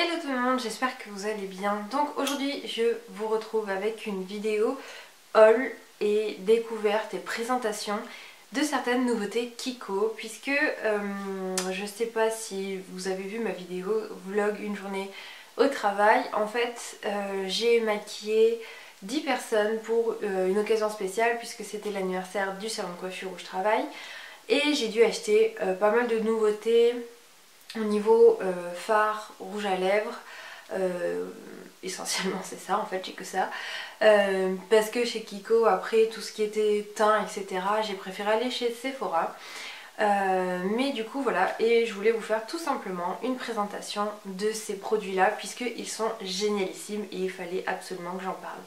Hello tout le monde, j'espère que vous allez bien. Donc aujourd'hui je vous retrouve avec une vidéo haul et découverte et présentation de certaines nouveautés Kiko, puisque je sais pas si vous avez vu ma vidéo vlog une journée au travail. En fait j'ai maquillé 10 personnes pour une occasion spéciale puisque c'était l'anniversaire du salon de coiffure où je travaille, et j'ai dû acheter pas mal de nouveautés au niveau fard, rouge à lèvres. Essentiellement c'est ça, en fait j'ai que ça, parce que chez Kiko, après tout ce qui était teint etc, j'ai préféré aller chez Sephora. Mais du coup voilà, et je voulais vous faire tout simplement une présentation de ces produits là puisqu'ils sont génialissimes et il fallait absolument que j'en parle.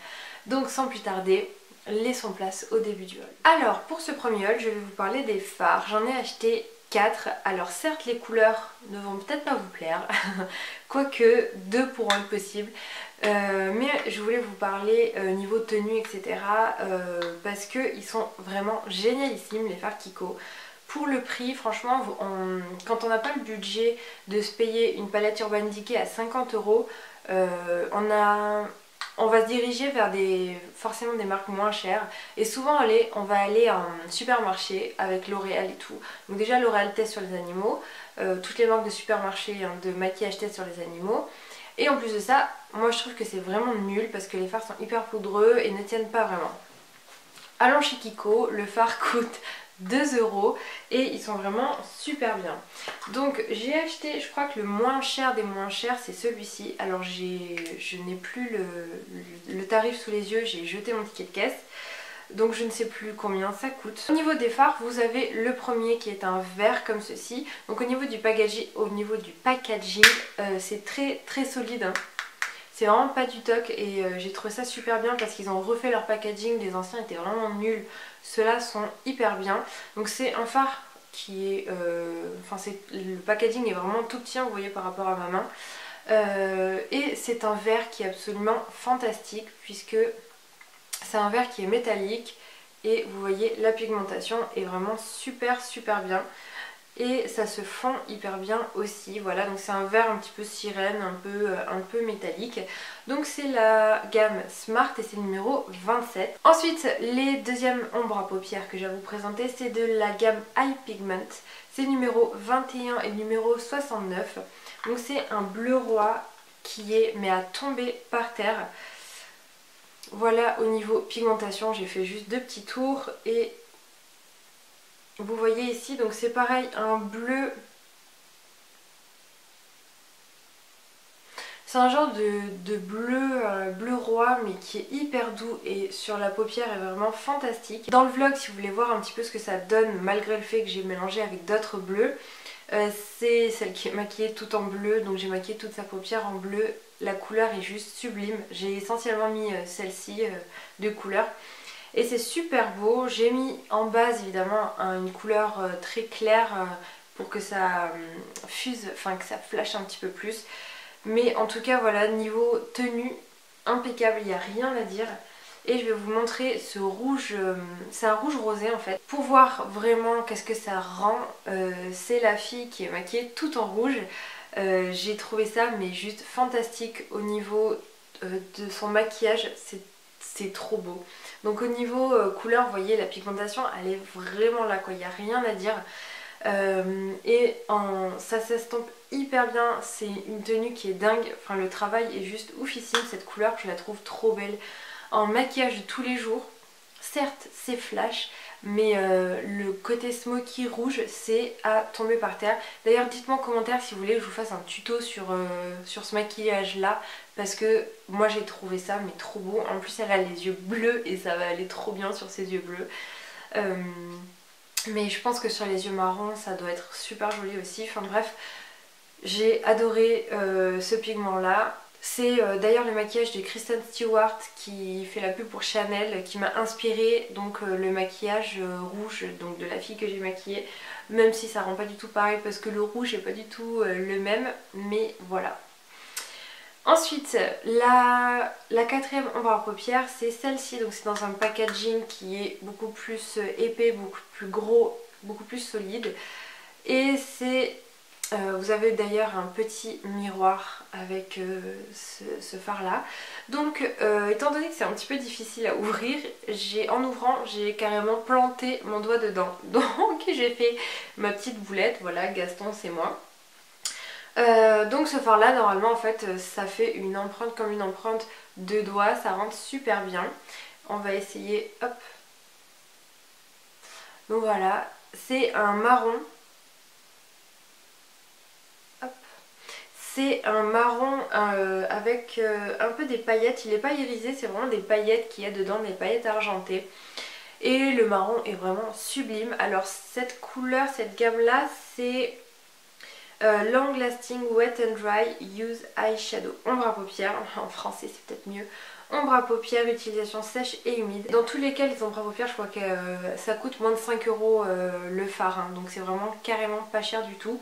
Donc sans plus tarder, laissons place au début du haul. Alors pour ce premier haul, je vais vous parler des fards. J'en ai acheté 4. Alors certes les couleurs ne vont peut-être pas vous plaire, quoique 2 pourront être possibles. Mais je voulais vous parler niveau tenue etc, parce qu'ils sont vraiment génialissimes les fards Kiko. Pour le prix, franchement, quand on n'a pas le budget de se payer une palette Urban Decay à 50 €, on va se diriger vers forcément des marques moins chères. Et souvent on va aller en supermarché avec L'Oréal et tout. Donc déjà L'Oréal teste sur les animaux, toutes les marques de supermarché de maquillage testent sur les animaux. Et en plus de ça, moi je trouve que c'est vraiment nul parce que les fards sont hyper poudreux et ne tiennent pas vraiment. Allons chez Kiko, le fard coûte 2 € et ils sont vraiment super bien. Donc j'ai acheté, je crois que le moins cher des moins chers c'est celui-ci. Alors je n'ai plus le tarif sous les yeux, j'ai jeté mon ticket de caisse. Donc je ne sais plus combien ça coûte. Au niveau des fards, vous avez le premier qui est un vert comme ceci. Donc au niveau du packaging, c'est très solide, hein. C'est vraiment pas du toc et j'ai trouvé ça super bien parce qu'ils ont refait leur packaging. Les anciens étaient vraiment nuls, ceux-là sont hyper bien. Donc c'est un fard qui est... le packaging est vraiment tout petit, vous voyez, par rapport à ma main. Et c'est un vert qui est absolument fantastique puisque c'est un vert qui est métallique et vous voyez la pigmentation est vraiment super bien. Et ça se fond hyper bien aussi, voilà, donc c'est un vert un petit peu sirène, un peu métallique. Donc c'est la gamme Smart et c'est le numéro 27. Ensuite, les deuxièmes ombres à paupières que je vais vous présenter, c'est de la gamme High Pigment. C'est le numéro 21 et le numéro 69. Donc c'est un bleu roi qui est mais à tomber par terre. Voilà, au niveau pigmentation, j'ai fait juste 2 petits tours et vous voyez ici, donc c'est pareil, un bleu. C'est un genre de bleu roi mais qui est hyper doux et sur la paupière est vraiment fantastique. Dans le vlog, si vous voulez voir un petit peu ce que ça donne malgré le fait que j'ai mélangé avec d'autres bleus, c'est celle qui est maquillée tout en bleu, donc j'ai maquillé toute sa paupière en bleu. La couleur est juste sublime. J'ai essentiellement mis celle-ci de couleur. Et c'est super beau. J'ai mis en base évidemment une couleur très claire pour que ça fuse, enfin que ça flash un petit peu plus. Mais en tout cas voilà, niveau tenue, impeccable, il n'y a rien à dire. Et je vais vous montrer ce rouge, c'est un rouge rosé en fait. Pour voir vraiment qu'est-ce que ça rend, c'est la fille qui est maquillée tout en rouge. J'ai trouvé ça mais juste fantastique au niveau de son maquillage, c'est trop beau. Donc au niveau couleur, vous voyez la pigmentation elle est vraiment là quoi, il n'y a rien à dire. Ça s'estompe hyper bien, c'est une tenue qui est dingue, enfin le travail est juste oufissime, cette couleur je la trouve trop belle. En maquillage de tous les jours, certes c'est flash, mais le côté smoky rouge c'est à tomber par terre. D'ailleurs dites-moi en commentaire si vous voulez que je vous fasse un tuto sur ce maquillage là, parce que moi j'ai trouvé ça mais trop beau. En plus elle a les yeux bleus et ça va aller trop bien sur ses yeux bleus. Mais je pense que sur les yeux marrons ça doit être super joli aussi. Enfin bref, j'ai adoré ce pigment là. C'est d'ailleurs le maquillage de Kristen Stewart qui fait la pub pour Chanel qui m'a inspiré donc le maquillage rouge donc de la fille que j'ai maquillée, même si ça rend pas du tout pareil parce que le rouge est pas du tout le même, mais voilà. Ensuite, la quatrième ombre à paupières c'est celle-ci, donc c'est dans un packaging qui est beaucoup plus épais, beaucoup plus gros, beaucoup plus solide. Et c'est, vous Vous avez d'ailleurs un petit miroir avec ce phare là. Donc étant donné que c'est un petit peu difficile à ouvrir, en ouvrant j'ai carrément planté mon doigt dedans. Donc j'ai fait ma petite boulette, voilà, Gaston c'est moi. Donc ce phare là normalement en fait ça fait une empreinte comme une empreinte de doigt, ça rentre super bien. On va essayer, hop. Donc voilà, c'est un marron. C'est un marron avec un peu des paillettes, il n'est pas irisé, c'est vraiment des paillettes qu'il y a dedans, des paillettes argentées. Et le marron est vraiment sublime. Alors cette couleur, cette gamme là, c'est Long Lasting Wet and Dry Use Eyeshadow. Ombre à paupières, en français c'est peut-être mieux. Ombre à paupières, utilisation sèche et humide. Dans tous les cas, les ombres à paupières, je crois que ça coûte moins de 5 € le phare. Hein, donc c'est vraiment carrément pas cher du tout.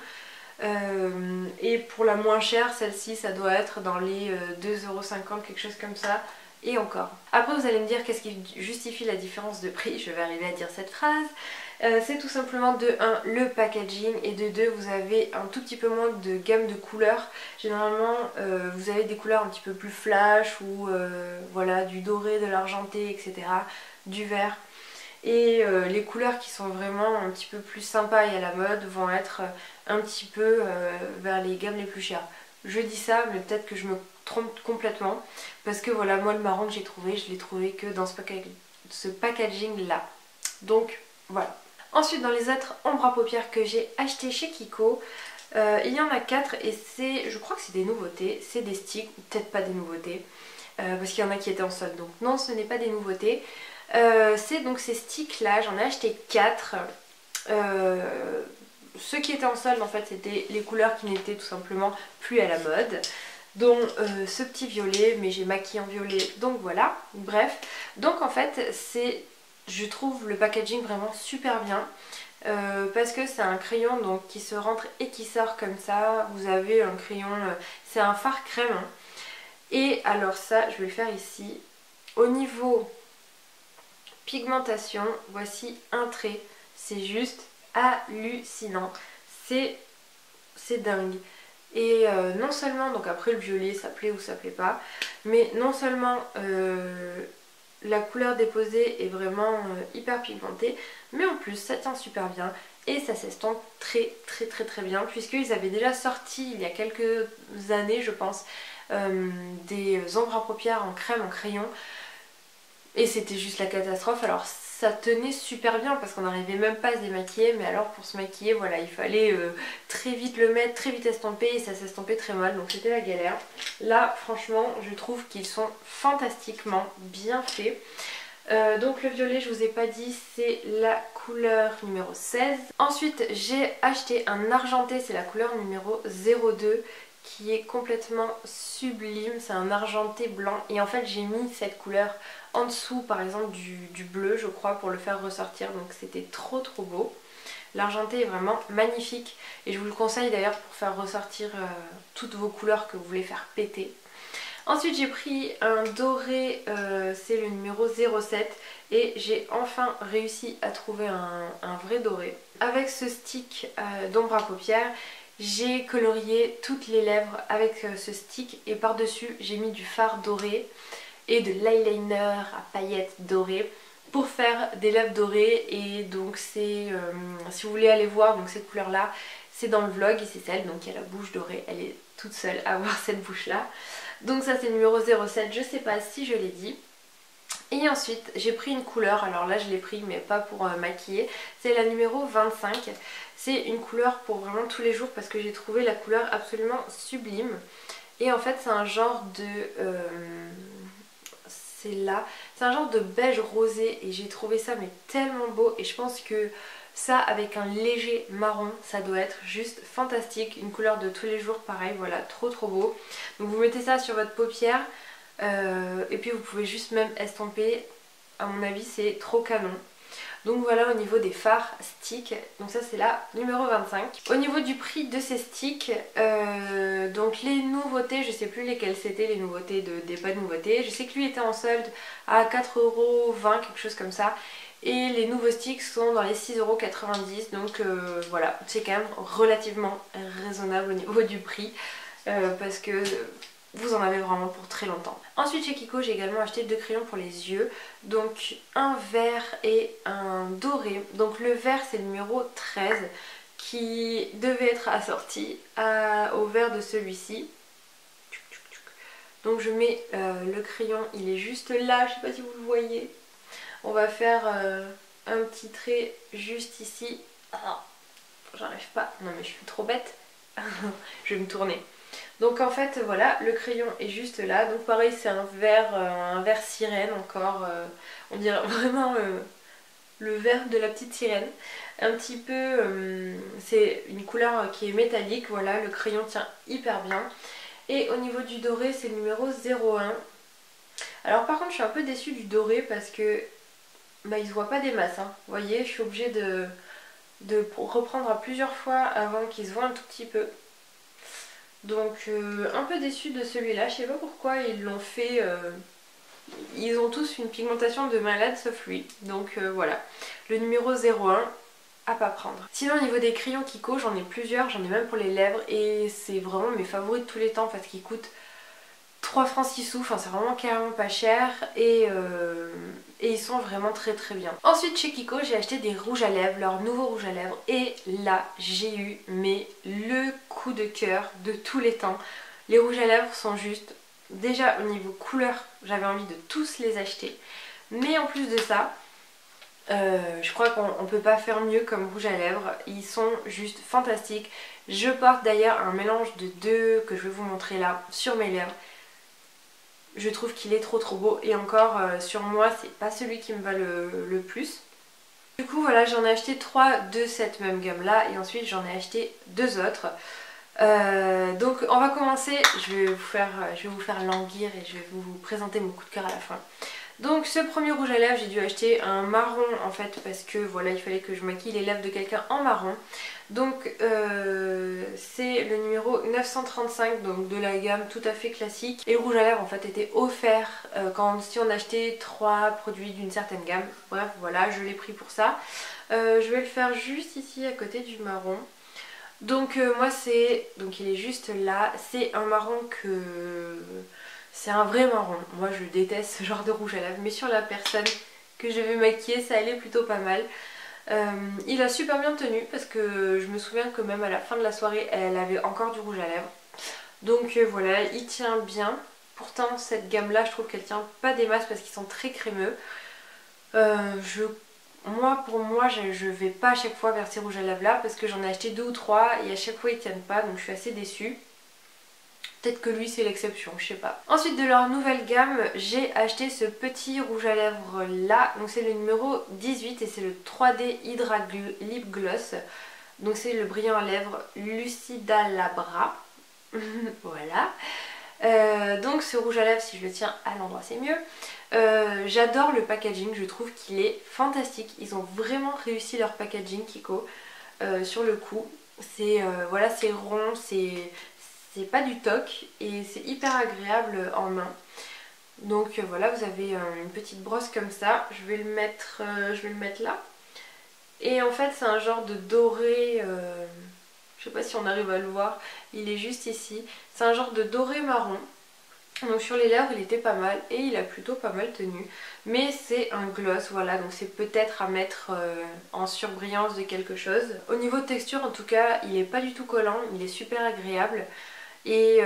Et pour la moins chère, celle-ci, ça doit être dans les 2,50 €, quelque chose comme ça. Et encore. Après vous allez me dire qu'est-ce qui justifie la différence de prix, je vais arriver à dire cette phrase. C'est tout simplement de 1 le packaging et de 2 vous avez un tout petit peu moins de gamme de couleurs. Généralement vous avez des couleurs un petit peu plus flash ou voilà, du doré, de l'argenté, etc. Du vert. Et les couleurs qui sont vraiment un petit peu plus sympas et à la mode vont être un petit peu vers les gammes les plus chères. Je dis ça, mais peut-être que je me trompe complètement. Parce que voilà, moi le marron que j'ai trouvé, je l'ai trouvé que dans ce packaging là. Donc voilà. Ensuite dans les autres ombres à paupières que j'ai acheté chez Kiko, il y en a 4 et je crois que c'est des nouveautés. C'est des sticks, ou peut-être pas des nouveautés. Parce qu'il y en a qui étaient en solde. Donc non, ce n'est pas des nouveautés. C'est donc ces sticks là, j'en ai acheté 4. Ceux qui étaient en solde en fait c'était les couleurs qui n'étaient tout simplement plus à la mode, dont ce petit violet, mais j'ai maquillé en violet donc voilà, bref. Donc en fait c'est, je trouve le packaging vraiment super bien parce que c'est un crayon donc qui se rentre et qui sort comme ça. Vous avez un crayon, c'est un fard crème hein. Et alors ça je vais le faire ici. Au niveau pigmentation, voici un trait, c'est juste hallucinant, c'est dingue. Et non seulement, donc après le violet ça plaît ou ça plaît pas, mais non seulement la couleur déposée est vraiment hyper pigmentée, mais en plus ça tient super bien et ça s'estompe très bien, puisqu'ils avaient déjà sorti il y a quelques années je pense des ombres à paupières en crème, en crayon. Et c'était juste la catastrophe. Alors ça tenait super bien parce qu'on n'arrivait même pas à se démaquiller. Mais alors pour se maquiller, voilà, il fallait très vite le mettre, très vite estomper. Et ça s'estompait très mal, donc c'était la galère. Là franchement je trouve qu'ils sont fantastiquement bien faits. Donc le violet, je vous ai pas dit, c'est la couleur numéro 16. Ensuite j'ai acheté un argenté, c'est la couleur numéro 02, qui est complètement sublime. C'est un argenté blanc et en fait j'ai mis cette couleur en dessous par exemple du bleu je crois pour le faire ressortir, donc c'était trop beau. L'argenté est vraiment magnifique et je vous le conseille d'ailleurs pour faire ressortir toutes vos couleurs que vous voulez faire péter. Ensuite j'ai pris un doré, c'est le numéro 07 et j'ai enfin réussi à trouver un vrai doré. Avec ce stick d'ombre à paupières, j'ai colorié toutes les lèvres avec ce stick et par dessus j'ai mis du fard doré et de l'eyeliner à paillettes dorées pour faire des lèvres dorées. Et donc c'est, si vous voulez aller voir donc cette couleur là, c'est dans le vlog et c'est celle, donc il y a la bouche dorée, elle est toute seule à avoir cette bouche là. Donc ça c'est le numéro 07, je sais pas si je l'ai dit. Et ensuite j'ai pris une couleur, alors là je l'ai pris mais pas pour maquiller, c'est la numéro 25. C'est une couleur pour vraiment tous les jours parce que j'ai trouvé la couleur absolument sublime. Et en fait c'est un genre de... c'est là, c'est un genre de beige rosé et j'ai trouvé ça mais tellement beau. Et je pense que ça avec un léger marron, ça doit être juste fantastique. Une couleur de tous les jours pareil, voilà, trop beau. Donc vous mettez ça sur votre paupière et puis vous pouvez juste même estomper. À mon avis c'est trop canon. Donc voilà au niveau des fards sticks, donc ça c'est la numéro 25. Au niveau du prix de ces sticks, donc les nouveautés, je sais plus lesquelles c'était, les nouveautés des pas de nouveautés. Je sais que lui était en solde à 4,20 €, quelque chose comme ça. Et les nouveaux sticks sont dans les 6,90 €, donc voilà, c'est quand même relativement raisonnable au niveau du prix parce que vous en avez vraiment pour très longtemps. Ensuite chez Kiko j'ai également acheté 2 crayons pour les yeux, donc un vert et un doré. Donc le vert c'est le numéro 13 qui devait être assorti au vert de celui-ci. Donc je mets le crayon, il est juste là, je sais pas si vous le voyez. On va faire un petit trait juste ici. Ah, j'arrive pas, non mais je suis trop bête. Je vais me tourner. Donc en fait voilà, le crayon est juste là. Donc pareil c'est un vert sirène encore. On dirait vraiment le vert de la petite sirène. Un petit peu, c'est une couleur qui est métallique. Voilà, le crayon tient hyper bien. Et au niveau du doré c'est le numéro 01. Alors par contre je suis un peu déçue du doré parce que bah, il se voit pas des masses. Hein. Vous voyez, je suis obligée de reprendre à plusieurs fois avant qu'il se voit un tout petit peu. Donc un peu déçue de celui-là, je sais pas pourquoi ils l'ont fait, ils ont tous une pigmentation de malade sauf lui, donc voilà, le numéro 01 à pas prendre. Sinon au niveau des crayons Kiko, j'en ai plusieurs, j'en ai même pour les lèvres et c'est vraiment mes favoris de tous les temps parce qu'ils coûtent 3 francs 6 sous, enfin c'est vraiment carrément pas cher et ils sont vraiment très très bien. Ensuite chez Kiko j'ai acheté des rouges à lèvres, leur nouveau rouge à lèvres et là j'ai eu le coup de cœur de tous les temps. Les rouges à lèvres sont juste, déjà au niveau couleur j'avais envie de tous les acheter, mais en plus de ça je crois qu'on peut pas faire mieux comme rouge à lèvres, ils sont juste fantastiques. Je porte d'ailleurs un mélange de deux que je vais vous montrer là sur mes lèvres. Je trouve qu'il est trop beau et encore sur moi c'est pas celui qui me va le plus. Du coup voilà, j'en ai acheté 3 de cette même gamme là et ensuite j'en ai acheté 2 autres. Donc on va commencer, je vais vous faire languir et je vais vous présenter mon coup de cœur à la fin. Donc ce premier rouge à lèvres j'ai dû acheter un marron en fait parce que voilà il fallait que je maquille les lèvres de quelqu'un en marron. Donc c'est le numéro 935 donc de la gamme tout à fait classique. Et le rouge à lèvres en fait était offert si on achetait 3 produits d'une certaine gamme. Bref voilà je l'ai pris pour ça. Je vais le faire juste ici à côté du marron. Donc moi c'est, donc il est juste là, c'est un marron que... C'est un vrai marron. Moi je déteste ce genre de rouge à lèvres mais sur la personne que je vais maquiller ça allait plutôt pas mal. Il a super bien tenu parce que je me souviens que même à la fin de la soirée elle avait encore du rouge à lèvres. Donc voilà, il tient bien. Pourtant cette gamme là je trouve qu'elle tient pas des masses parce qu'ils sont très crémeux. Pour moi je vais pas à chaque fois vers ces rouges à lèvres là parce que j'en ai acheté 2 ou 3 et à chaque fois ils tiennent pas donc je suis assez déçue. Peut-être que lui c'est l'exception, je sais pas. Ensuite de leur nouvelle gamme, j'ai acheté ce petit rouge à lèvres là. Donc c'est le numéro 18 et c'est le 3D Hydra Lip Gloss. Donc c'est le brillant à lèvres Lucida Labra. Voilà. Donc ce rouge à lèvres, si je le tiens à l'endroit c'est mieux. J'adore le packaging, je trouve qu'il est fantastique. Ils ont vraiment réussi leur packaging Kiko sur le coup. Voilà, c'est rond, c'est pas du toc et c'est hyper agréable en main. Donc voilà, vous avez une petite brosse comme ça. Je vais le mettre là. Et en fait c'est un genre de doré, je sais pas si on arrive à le voir, il est juste ici. C'est un genre de doré marron. Donc sur les lèvres il était pas mal et il a plutôt pas mal tenu. Mais c'est un gloss, voilà, donc c'est peut-être à mettre en surbrillance de quelque chose. Au niveau de texture en tout cas il est pas du tout collant, il est super agréable. Et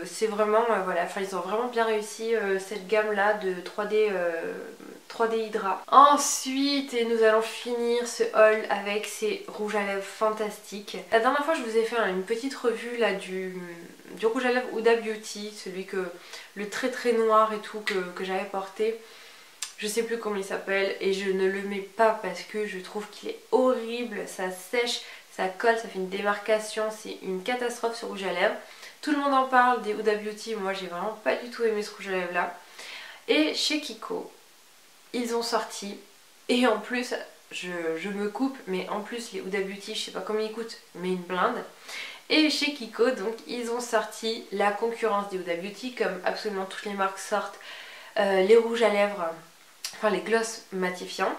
c'est vraiment, voilà, enfin ils ont vraiment bien réussi cette gamme là de 3D Hydra. Ensuite, et nous allons finir ce haul avec ces rouges à lèvres fantastiques. La dernière fois je vous ai fait une petite revue là du rouge à lèvres Huda Beauty, le très noir et tout que j'avais porté. Je sais plus comment il s'appelle et je ne le mets pas parce que je trouve qu'il est horrible, ça sèche, ça colle, ça fait une démarcation, c'est une catastrophe ce rouge à lèvres. Tout le monde en parle des Huda Beauty, moi j'ai vraiment pas du tout aimé ce rouge à lèvres là. Et chez Kiko, ils ont sorti, et en plus, je me coupe, mais en plus les Huda Beauty, je sais pas combien ils coûtent, mais une blinde. Et chez Kiko, donc ils ont sorti la concurrence des Huda Beauty, comme absolument toutes les marques sortent les rouges à lèvres, enfin les gloss matifiants.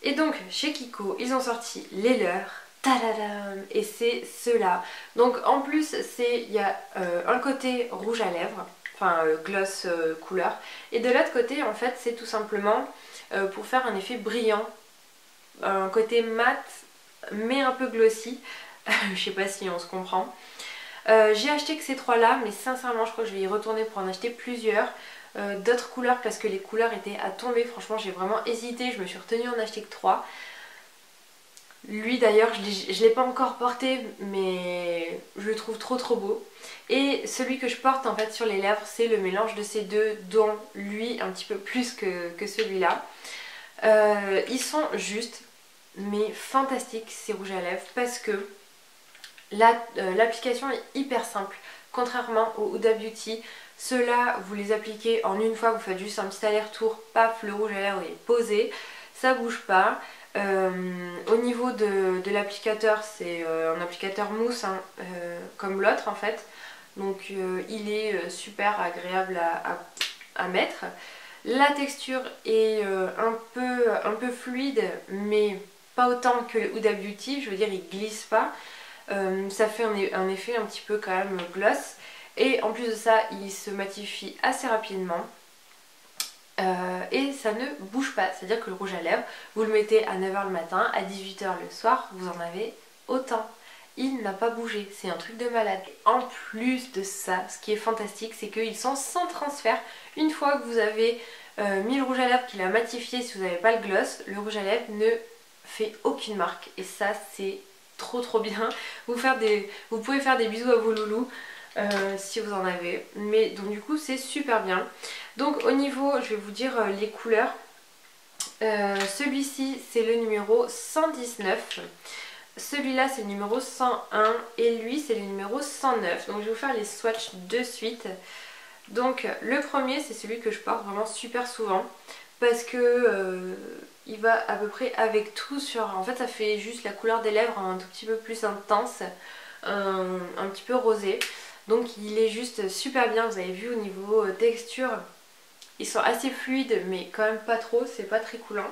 Et donc chez Kiko ils ont sorti les leurs. Tadadam. Et c'est ceux-là. Donc en plus il y a un côté rouge à lèvres, enfin gloss couleur, et de l'autre côté en fait c'est tout simplement pour faire un effet brillant, un côté mat mais un peu glossy. Je sais pas si on se comprend. J'ai acheté que ces trois là, mais sincèrement je crois que je vais y retourner pour en acheter plusieurs. D'autres couleurs parce que les couleurs étaient à tomber. Franchement j'ai vraiment hésité, je me suis retenue à en acheter que 3. Lui d'ailleurs je l'ai pas encore porté mais je le trouve trop beau. Et celui que je porte en fait sur les lèvres c'est le mélange de ces deux, dont lui un petit peu plus que celui-là. Ils sont juste mais fantastiques ces rouges à lèvres parce que l'application est hyper simple. Contrairement au Huda Beauty, ceux-là vous les appliquez en une fois, vous faites juste un petit aller-retour, paf, le rouge à lèvres est posé, ça bouge pas. Au niveau de l'applicateur, c'est un applicateur mousse hein, comme l'autre en fait, donc il est super agréable à mettre. La texture est un peu fluide mais pas autant que le Huda Beauty, je veux dire il glisse pas. Ça fait un effet un petit peu quand même gloss, et en plus de ça il se matifie assez rapidement et ça ne bouge pas, c'est à dire que le rouge à lèvres vous le mettez à 9 h le matin, à 18 h le soir, vous en avez autant, il n'a pas bougé, c'est un truc de malade. En plus de ça, ce qui est fantastique c'est qu'ils sont sans transfert. Une fois que vous avez mis le rouge à lèvres qu'il a matifié, si vous n'avez pas le gloss, le rouge à lèvres ne fait aucune marque, et ça c'est trop bien. Vous pouvez faire des bisous à vos loulous si vous en avez, mais donc du coup c'est super bien. Donc au niveau, je vais vous dire les couleurs. Celui-ci c'est le numéro 119, celui-là c'est le numéro 101 et lui c'est le numéro 109. Donc je vais vous faire les swatchs de suite. Donc le premier c'est celui que je porte vraiment super souvent parce que il va à peu près avec tout sur... En fait ça fait juste la couleur des lèvres un tout petit peu plus intense, un petit peu rosé. Donc il est juste super bien, vous avez vu au niveau texture, ils sont assez fluides mais quand même pas trop, c'est pas très coulant.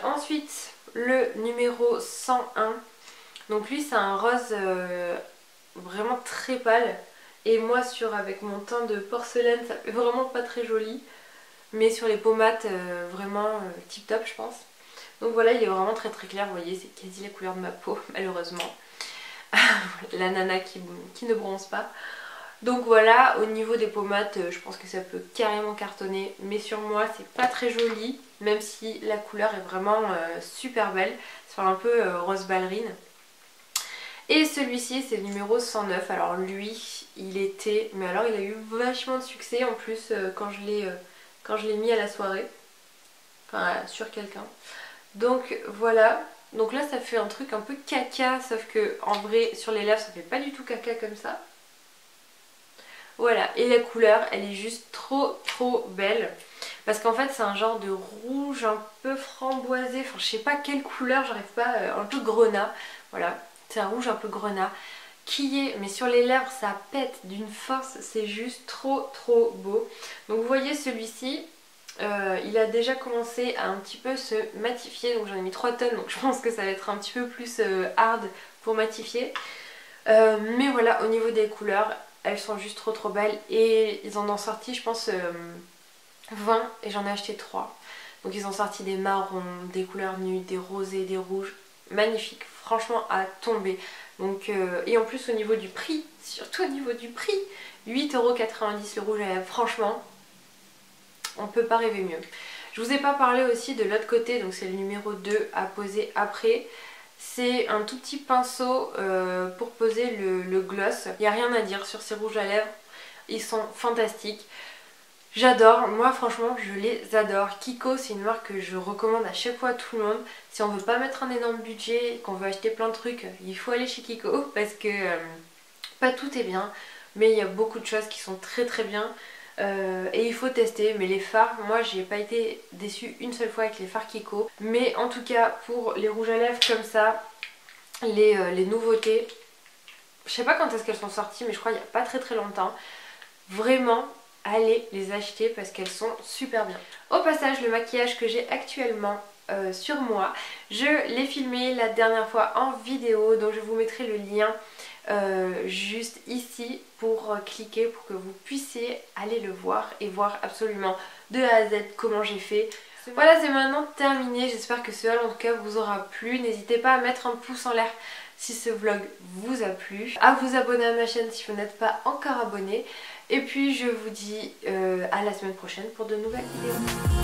Ensuite le numéro 101, donc lui c'est un rose vraiment très pâle. Et moi avec mon teint de porcelaine ça fait vraiment pas très joli. Mais sur les pommades vraiment tip top je pense. Donc voilà, il est vraiment très clair, vous voyez c'est quasi la couleur de ma peau malheureusement. La nana qui ne bronze pas. Donc voilà, au niveau des pommades je pense que ça peut carrément cartonner. Mais sur moi c'est pas très joli, même si la couleur est vraiment super belle. C'est un peu rose ballerine. Et celui-ci c'est le numéro 109. Alors lui il était... Mais alors il a eu vachement de succès en plus quand je l'ai mis à la soirée. Enfin sur quelqu'un. Donc voilà. Donc là ça fait un truc un peu caca, sauf que en vrai sur les lèvres ça fait pas du tout caca comme ça. Voilà, et la couleur elle est juste trop belle. Parce qu'en fait c'est un genre de rouge un peu framboisé. Enfin je sais pas quelle couleur, j'arrive pas, un peu grenat. Voilà, c'est un rouge un peu grenat qui est, mais sur les lèvres ça pète d'une force, c'est juste trop beau. Donc vous voyez celui-ci il a déjà commencé à un petit peu se matifier, donc j'en ai mis 3 tonnes, donc je pense que ça va être un petit peu plus hard pour matifier. Mais voilà, au niveau des couleurs elles sont juste trop belles, et ils en ont sorti je pense 20 et j'en ai acheté 3. Donc ils ont sorti des marrons, des couleurs nudes, des rosés, des rouges, magnifiques, franchement à tomber. Donc, et en plus au niveau du prix, surtout au niveau du prix, 8,90 € le rouge à lèvres, franchement on peut pas rêver mieux. Je vous ai pas parlé aussi de l'autre côté, donc c'est le numéro 2 à poser après. C'est un tout petit pinceau pour poser le gloss. Il n'y a rien à dire sur ces rouges à lèvres, ils sont fantastiques. J'adore, moi franchement je les adore. Kiko c'est une marque que je recommande à chaque fois à tout le monde. Si on veut pas mettre un énorme budget, qu'on veut acheter plein de trucs, il faut aller chez Kiko parce que pas tout est bien, mais il y a beaucoup de choses qui sont très bien. Et il faut tester, mais les fards, moi j'ai pas été déçue une seule fois avec les fards Kiko. Mais en tout cas pour les rouges à lèvres comme ça, les nouveautés, je sais pas quand est-ce qu'elles sont sorties mais je crois il y a pas très longtemps. Vraiment allez les acheter parce qu'elles sont super bien. Au passage le maquillage que j'ai actuellement sur moi. Je l'ai filmé la dernière fois en vidéo, donc je vous mettrai le lien juste ici pour cliquer pour que vous puissiez aller le voir et voir absolument de A à Z comment j'ai fait. Voilà, c'est maintenant terminé, j'espère que ce haul en tout cas vous aura plu. N'hésitez pas à mettre un pouce en l'air si ce vlog vous a plu, à vous abonner à ma chaîne si vous n'êtes pas encore abonné, et puis je vous dis à la semaine prochaine pour de nouvelles vidéos.